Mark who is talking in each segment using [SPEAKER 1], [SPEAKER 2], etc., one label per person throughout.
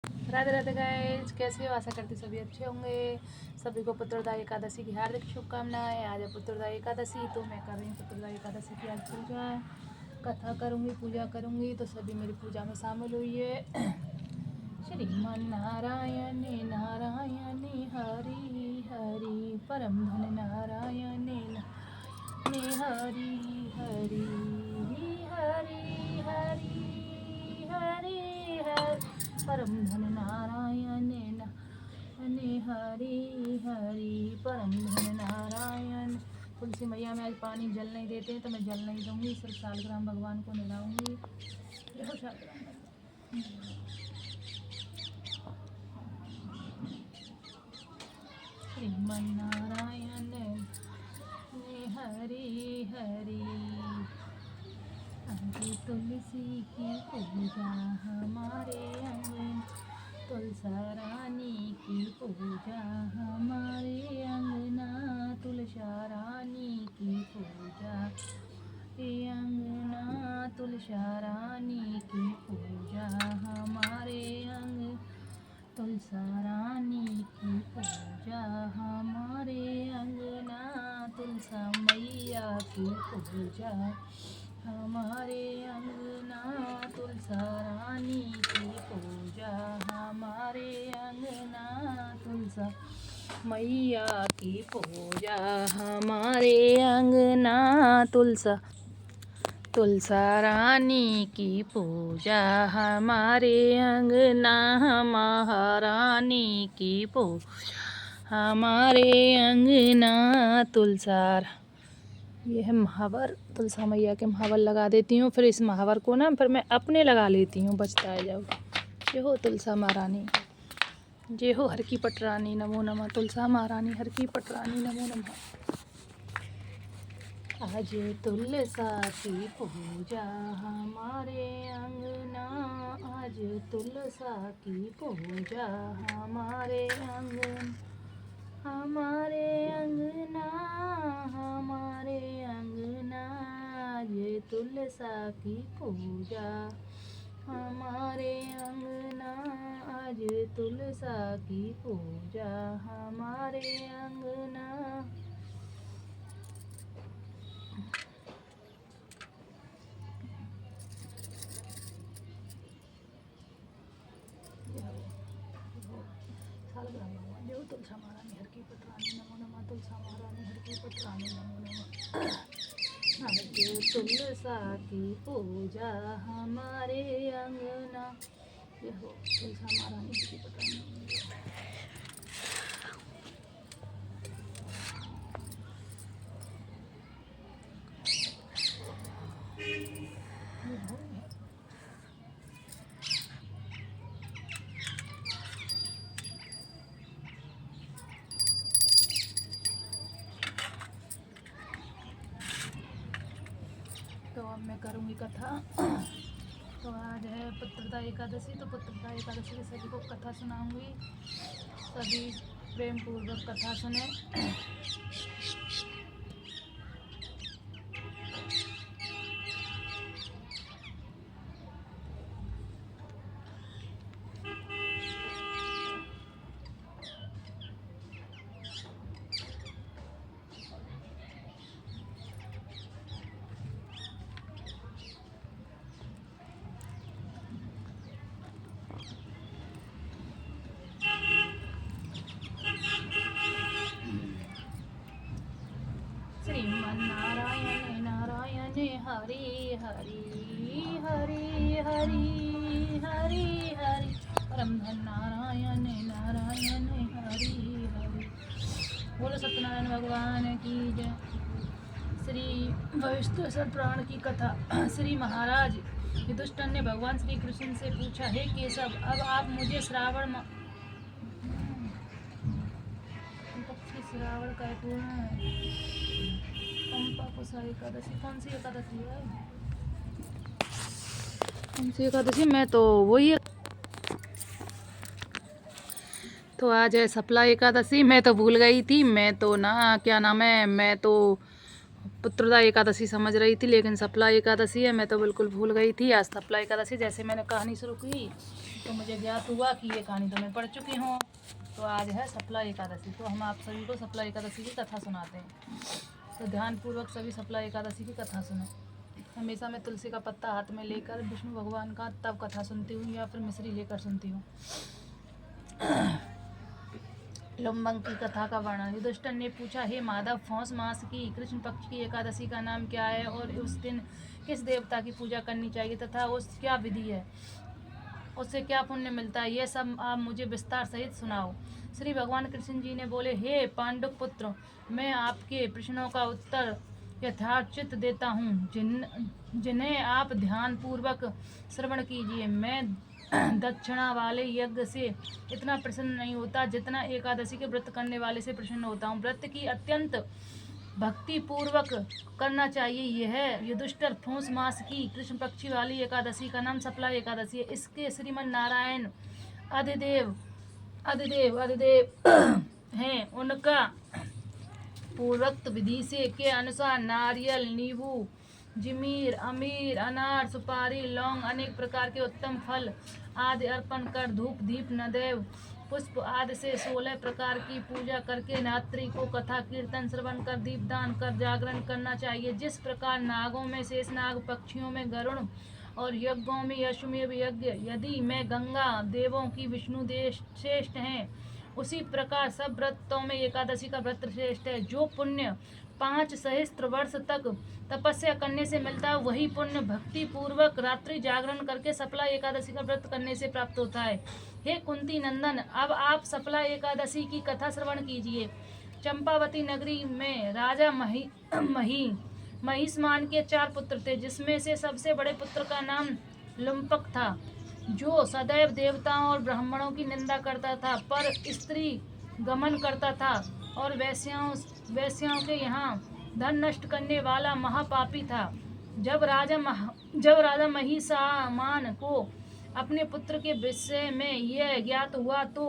[SPEAKER 1] Radhe Radhe guys, कैसे हो? आशा करती सभी अच्छे होंगे। सभी को पुत्रदा एकादशी की हार्दिक शुभकामनाएं। आज है पुत्रदा एकादशी, तो मैं कर रही हूँ पुत्रदा एकादशी की आज पूजा। कथा करूँगी, पूजा करूँगी, तो सभी मेरी पूजा में शामिल हुई है। श्रीमन नारायण नारायण हरि हरि, परम धन नारायण हरि हरि हरि हरि हरि हरि, परम धन नारायण हरि हरि, परम धन नारायण। तुलसी मैया में आज पानी जल नहीं देते हैं, तो मैं जल नहीं दूंगी, सिर्फ शालग्राम भगवान को नहलाऊंगी। देखो शालग्राम श्रीमन नारायण हरि हरि। आज तुलसी की पूजा हमारे अंगन, तुलसा रानी की पूजा हमारे अंगना, तुलसा रानी की पूजा अंगना, तुलसा रानी की पूजा हमारे अंग, तुलसा रानी की पूजा हमारे अंगना, तुलसा मैया की पूजा हमारे अंगना, तुलसा रानी की पूजा हमारे अंगना, तुलसा मैया की पूजा हमारे अंगना, तुलसा रानी की पूजा हमारे अंगना, महारानी की पूजा हमारे अंगना, तुलसा। ये है महावर, तुलसा मैया के महावर लगा देती हूँ। फिर इस महावर को ना फिर मैं अपने लगा लेती हूँ, बचता है जब। जय हो तुलसा महारानी, जय हो हर की पटरानी, नमो नमः। तुलसा महारानी हर की पटरानी, नमो नमः। आज तुलसा की पूजा हमारे अंगना, आज तुलसा की पूजा हमारे अंगन, हमारे अंगना, हमारे अंगना, ये तुलसा की पूजा हमारे अंगना, आज तुलसा की पूजा हमारे अंगना। शालग्राम भगवान, जय हो तुलसा महारानी हर की पटरानी, नमो नमः। तुलसा महारानी हर की पटरानी, नमो नमः। आज तुलसा की पूजा हमारे अंगना, जय हो तुलसा महारानी हर की पटरानी। तो अब मैं करूँगी कथा। तो आज है पुत्रदा एकादशी, तो पुत्रदा एकादशी के सभी को कथा सुनाऊंगी। सभी प्रेम पूर्वक कथा सुने। श्रीमन नारायण नारायण हरि हरि हरि हरि हरि हरि, परम धन नारायण नारायण हरि हरि। बोलो सत्यनारायण भगवान की जय। श्री भविष्य पुराण की कथा। श्री महाराज युधिष्ठिर ने भगवान श्री कृष्ण से पूछा, हे केशव, अब आप मुझे श्रावण का पंपा कुशा एकादशी, कौन सी एकादशी है? कौन सी एकादशी? मैं तो वही है। तो आज है सफला एकादशी, मैं तो भूल गई थी। मैं तो ना, क्या नाम है, मैं तो पुत्रदा एकादशी समझ रही थी, लेकिन सफला एकादशी है। मैं तो बिल्कुल भूल गई थी। आज सफला एकादशी, जैसे मैंने कहानी शुरू की तो मुझे ज्ञात हुआ कि ये कहानी तो मैं पढ़ चुकी हूँ। तो आज है सफला एकादशी, तो हम आप सभी को सफला एकादशी की कथा सुनाते हैं। तो ध्यानपूर्वक सभी सफला एकादशी की कथा सुनो। हमेशा मैं तुलसी का पत्ता हाथ में लेकर विष्णु भगवान का तब कथा सुनती हूँ या फिर मिश्री लेकर सुनती हूँ। लुम्बंग की कथा का वर्णन। युधिष्ठिर ने पूछा, हे माधव, पौष मास की कृष्ण पक्ष की एकादशी का नाम क्या है और उस दिन किस देवता की पूजा करनी चाहिए तथा उस क्या विधि है, उससे क्या पुण्य मिलता है, ये सब आप मुझे विस्तार सहित सुनाओ। श्री भगवान कृष्ण जी ने बोले, हे पांडव पुत्र, मैं आपके प्रश्नों का उत्तर यथाचित देता हूँ, जिन्हें आप ध्यान पूर्वक श्रवण कीजिए। मैं दक्षिणा वाले यज्ञ से इतना प्रसन्न नहीं होता जितना एकादशी के व्रत करने वाले से प्रसन्न होता हूँ। व्रत की अत्यंत भक्ति पूर्वक करना चाहिए। यह युधिष्ठिर पौष मास की कृष्ण पक्षी वाली एकादशी का नाम सफला एकादशी है। इसके श्रीमन नारायण अधिदेव हैं। उनका पूर्वोक्त विधि से के अनुसार नारियल, नींबू, जमीर, अमीर, अनार, सुपारी, लौंग, अनेक प्रकार के उत्तम फल आदि अर्पण कर धूप, दीप, नदैव, पुष्प आदि से 16 प्रकार की पूजा करके रात्रि को कथा कीर्तन श्रवण कर दीपदान कर जागरण करना चाहिए। जिस प्रकार नागों में शेषनाग, पक्षियों में गरुड़ और यज्ञों में अश्वमेध यज्ञ, यदि मैं गंगा, देवों की विष्णु श्रेष्ठ हैं, उसी प्रकार सब व्रतों में एकादशी का व्रत श्रेष्ठ है। जो पुण्य 5 सहस्त्र वर्ष तक तपस्या करने से मिलता है, वही पुण्य भक्ति पूर्वक रात्रि जागरण करके सफला एकादशी का व्रत करने से प्राप्त होता है। हे कुंती नंदन, अब आप सफला एकादशी की कथा श्रवण कीजिए। चंपावती नगरी में राजा महिष्मान के 4 पुत्र थे, जिसमें से सबसे बड़े पुत्र का नाम लुम्पक था, जो सदैव देवताओं और ब्राह्मणों की निंदा करता था, पर स्त्री गमन करता था और वैश्याओं के यहाँ धन नष्ट करने वाला महापापी था। जब राजा महिषामान को अपने पुत्र के विषय में यह ज्ञात हुआ तो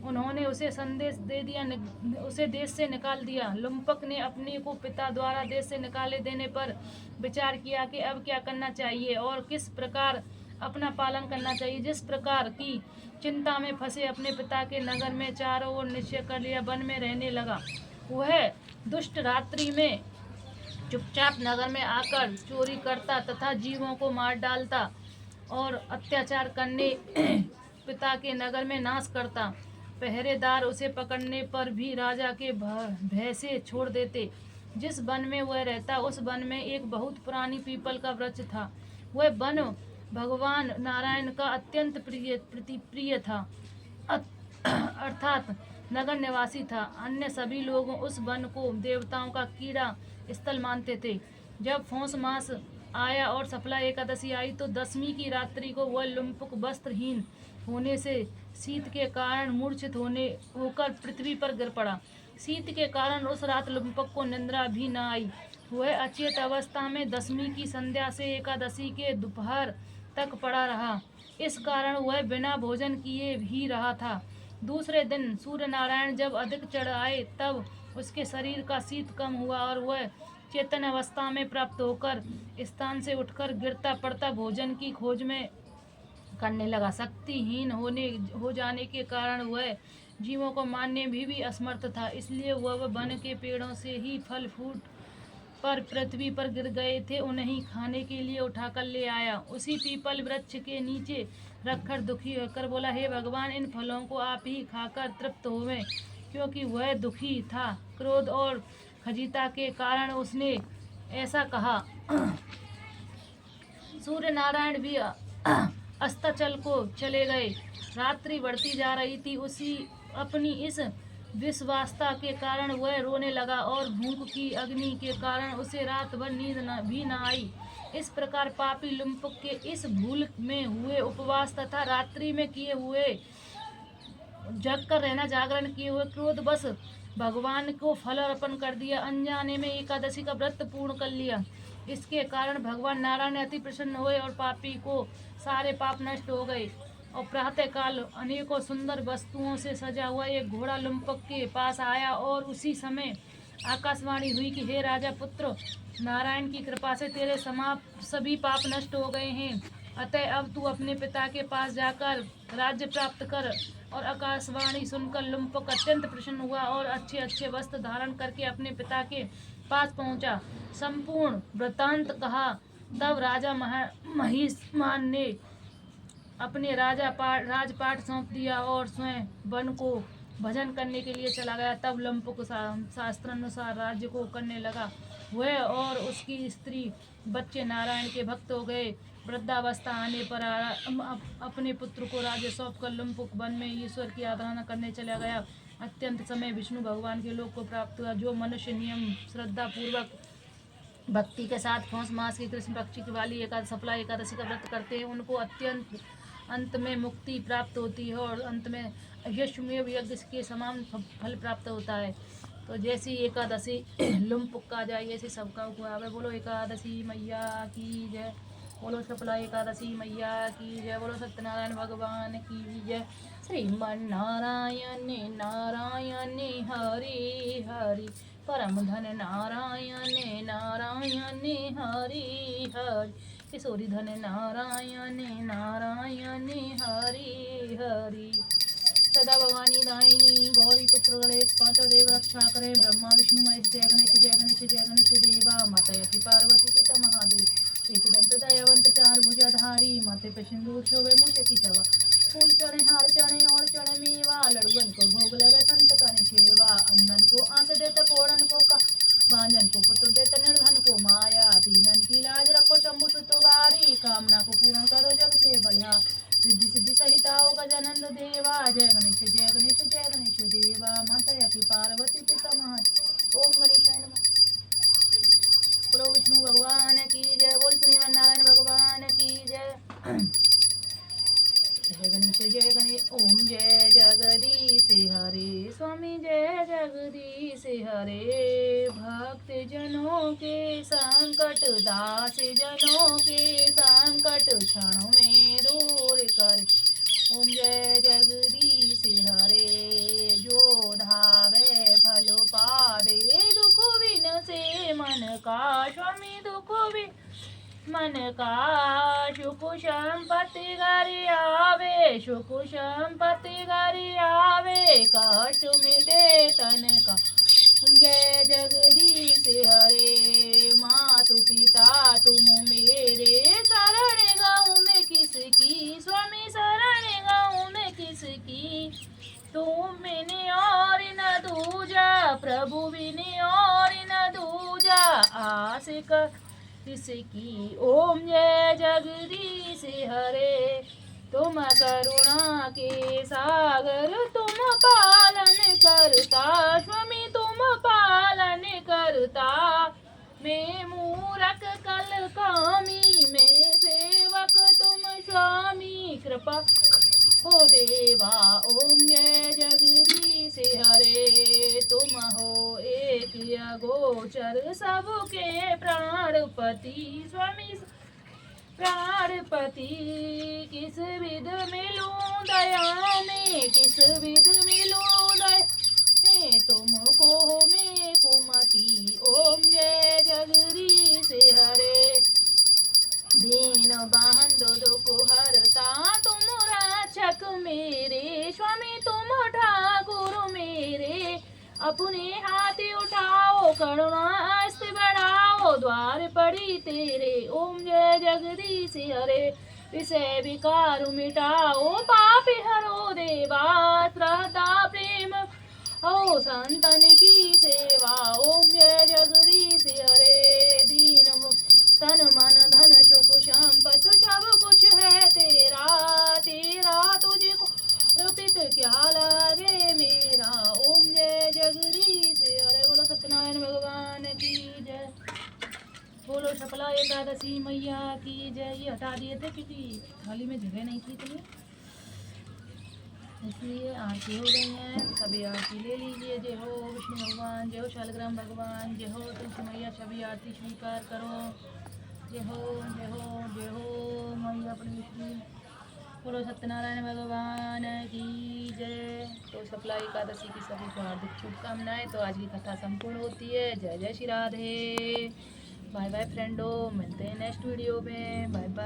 [SPEAKER 1] उन्होंने उसे संदेश दे दिया, उसे देश से निकाल दिया। लुम्पक ने अपने को पिता द्वारा देश से निकाले देने पर विचार किया कि अब क्या करना चाहिए और किस प्रकार अपना पालन करना चाहिए। जिस प्रकार की चिंता में फंसे अपने पिता के नगर में चारों ओर निश्चय कर लिया, वन में रहने लगा। वह दुष्ट रात्रि में चुपचाप नगर में आकर चोरी करता तथा जीवों को मार डालता और अत्याचार करने पिता के नगर में नाश करता। पहरेदार उसे पकड़ने पर भी राजा के भय से छोड़ देते। जिस वन में वह रहता, उस वन में एक बहुत पुरानी पीपल का वृक्ष था। वह वन भगवान नारायण का अत्यंत प्रिय था, अर्थात नगर निवासी था। अन्य सभी लोग उस वन को देवताओं का कीड़ा स्थल मानते थे। जब पौष मास आया और सफला एकादशी आई तो 10वीं की रात्रि को वह लुम्पक वस्त्रहीन होने से शीत के कारण मूर्छित होकर पृथ्वी पर गिर पड़ा। शीत के कारण उस रात लुम्पक को निद्रा भी न आई। वह अचेत अवस्था में 10वीं की संध्या से एकादशी के दोपहर तक पड़ा रहा। इस कारण वह बिना भोजन किए ही रहा था। दूसरे दिन सूर्य नारायण जब अधिक चढ़ आए तब उसके शरीर का शीत कम हुआ और वह चेतन अवस्था में प्राप्त होकर स्थान से उठकर गिरता पड़ता भोजन की खोज में करने लगा। शक्तिहीन हो जाने के कारण वह जीवों को मारने भी असमर्थ था, इसलिए वह वन के पेड़ों से ही फल फूट पर पृथ्वी पर गिर गए थे, उन्हें खाने के लिए उठाकर ले आया। उसी पीपल वृक्ष के नीचे रखकर दुखी होकर बोला, हे भगवान, इन फलों को आप ही खाकर तृप्त होवें। क्योंकि वह दुखी था, क्रोध और खजीता के कारण उसने ऐसा कहा। सूर्य नारायण भी अस्ताचल को चले गए। रात्रि बढ़ती जा रही थी। उसी अपनी इस विश्वासता के कारण वह रोने लगा और भूख की अग्नि के कारण उसे रात भर नींद भी न आई। इस प्रकार पापी लुम्पक के इस भूल में हुए उपवास तथा रात्रि में किए हुए जग कर रहना, जागरण किए हुए क्रोधवश भगवान को फल अर्पण कर दिया, अनजाने में एकादशी का व्रत पूर्ण कर लिया। इसके कारण भगवान नारायण अति प्रसन्न हुए और पापी को सारे पाप नष्ट हो गए। और प्रातः काल अनेकों सुंदर वस्तुओं से सजा हुआ एक घोड़ा लुम्पक के पास आया और उसी समय आकाशवाणी हुई कि हे राजा पुत्र, नारायण की कृपा से तेरे सभी पाप नष्ट हो गए हैं। अतः अब तू अपने पिता के पास जाकर राज्य प्राप्त कर। और आकाशवाणी सुनकर लुम्पक अत्यंत प्रसन्न हुआ और अच्छे अच्छे वस्त्र धारण करके अपने पिता के पास पहुंचा। संपूर्ण वृत्तांत कहा। तब राजा महिष्मान ने अपने राजपाट सौंप दिया और स्वयं वन को भजन करने के लिए चला गया। तब लुम्पक शास्त्रानुसार राज्य को करने लगा। वह और उसकी स्त्री बच्चे नारायण के भक्त हो गए। वृद्धावस्था आने पर अपने पुत्र को राज्य सौंप कर लुम्पक वन में ईश्वर की आराधना करने चला गया। अत्यंत समय विष्णु भगवान के लोक को प्राप्त हुआ। जो मनुष्य नियम श्रद्धा पूर्वक भक्ति के साथ पौष मास की कृष्ण पक्ष की वाली सफला एकादशी का व्रत करते हैं उनको अत्यंत अंत में मुक्ति प्राप्त होती है और अंत में यशमेव यज्ञ के समान फल प्राप्त होता है। तो जैसी एकादशी लुम्पक का जाए ऐसे सबका हुआ। बोलो एकादशी मैया की जय। बोलो सफला एकादशी मैया की जय। बोलो सत्यनारायण भगवान की जय। श्रीमन नारायण नारायण हरि हरि परम धन नारायण नारायण हरि हरि किशोरी धन नारायण नारायण हरि हरि सदा भवानी दायिनी गौरी पुत्र गणेश पांचों देव रक्षा करें। ब्रह्मा विष्णु महेश जय गणेश जय गणेश जय गणेश देवा। माता यति पार्वती पिता महादेव एक दंत दयावंत चार भुजाधारी। माथे पे सिंदूर शोभे मुझे की सवा। फूल चढ़े हार चढ़े और चढ़े मेवा। लड़ुअन को भोग लगे संत कने सेवा। अंधन को आंख देता कोड़न को का भांजन को पुत्र देता निर्धन को माया। दीनन की लाज रखो शंभु सुतवारी। कामना को पूर्ण करो जग के बलिया। सिद्धि सिद्धि सहिताओ गजानंद देवा। जय गणेश जय गणेश जय गणेश देवा। माता यति पार्वती पिता महादेव। ओम गणेशाय नमः। बोलो विष्णु भगवान की जय। बोल श्रीमन नारायण भगवान की जय। जय गणेश जय गणेश। ओम जय जगदीश हरे स्वामी जय जगदीश हरे। भक्त जनों के संकट दास जनों के संकट क्षणों में दूर कर। ओम जय जगदीश हरे। जो धावे फल पावे दुख विन से मन का स्वामी दुख विन मन का। सुख संपत्ति घर आवे सुख संपत्ति घर आवे कष्ट मिटे तन का। जय जगदीश हरे। मातु पिता तुम मेरे शरण गाँव में किसकी स्वामी शरण गाँव में किसकी। तुम बिन और न दूजा प्रभु बिन और न दूजा आशिक किसकी। ओम जय जगदीश हरे। तुम करुणा के सागर तुम पालन करता स्वामी तुम पालन करता। मैं मूरख कल कामी मैं सेवक तुम स्वामी कृपा हो देवा। ओम जय जगदीश हरे। तुम हो एक अगोचर सबके प्राणपति स्वामी प्राणपति। किस विध मिलूं दया में किस विध मिलूं दया में तुमको मैं कुमति। ओम जय जगदीश हरे। दीन बंधु दुख हरता तुम रक्षक मेरे स्वामी तुम ठाकुर मेरे। अपने हाथ उठाओ करुणा हस्त बढ़ाओ द्वार पड़ी तेरे। ओम जय जगदीश हरे। विषय विकार मिटाओ पाप हरो देवा। श्रद्धा प्रेम हो संतन की सेवा। ओम जय जगदीश हरे। दीन तन मन धन सुख संपत सब कुछ है तेरा। तेरा तुझको रूपित क्या लागे मेरा। ओम जय जगदीश हरे। बोलो सत्यनारायण भगवान की जय। बोलो सफला एकादशी मैया की जय। ये हटा दिए थे क्योंकि थाली में जगह नहीं थी तुम्हें इसलिए आरती हो गई है। सभी आरती ले लीजिए। जय हो विष्णु भगवान जय हो शालग्राम भगवान जय हो तुलसी मैया। सभी आरती स्वीकार करो। जय हो जय हो जय हो मैया अपनी। बोलो सत्यनारायण भगवान की जय। तो सफला एकादशी की सभी को हार्दिक शुभकामनाएं। तो आज की कथा संपूर्ण होती है। जय जय Shri Radhe. Bye bye friendo. मिलते हैं नेक्स्ट वीडियो में। Bye bye.